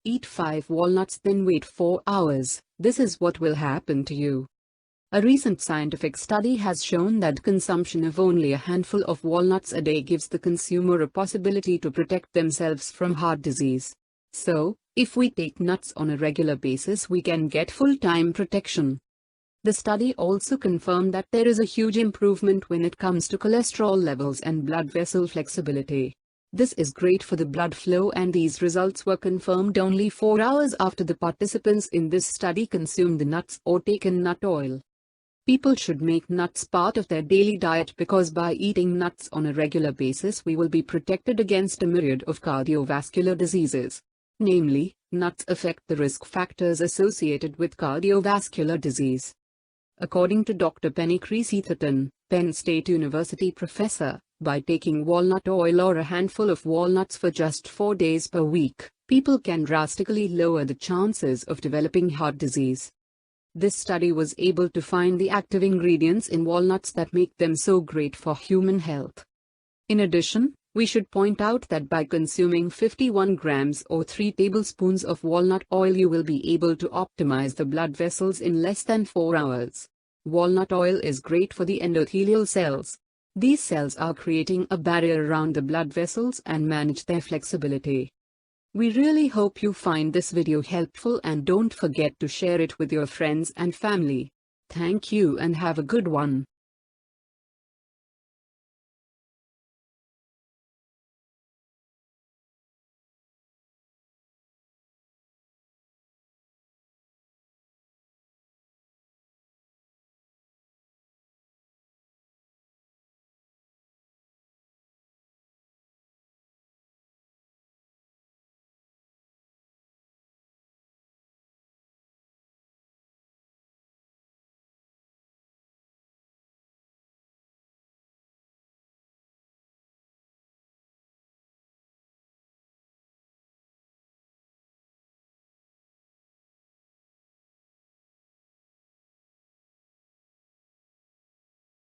Eat 5 walnuts then wait 4 hours. This is what will happen to you. A recent scientific study has shown that consumption of only a handful of walnuts a day gives the consumer a possibility to protect themselves from heart disease. So, if we take nuts on a regular basis, we can get full-time protection. The study also confirmed that there is a huge improvement when it comes to cholesterol levels and blood vessel flexibility. This is great for the blood flow, and these results were confirmed only 4 hours after the participants in this study consumed the nuts or taken nut oil. People should make nuts part of their daily diet, because by eating nuts on a regular basis we will be protected against a myriad of cardiovascular diseases. Namely, nuts affect the risk factors associated with cardiovascular disease. According to Dr. Penny Creasy-Thornton, Penn State University professor, by taking walnut oil or a handful of walnuts for just 4 days per week, people can drastically lower the chances of developing heart disease. This study was able to find the active ingredients in walnuts that make them so great for human health. In addition, we should point out that by consuming 51 grams or 3 tablespoons of walnut oil, you will be able to optimize the blood vessels in less than 4 hours. Walnut oil is great for the endothelial cells. These cells are creating a barrier around the blood vessels and manage their flexibility. We really hope you find this video helpful, and don't forget to share it with your friends and family. Thank you and have a good one.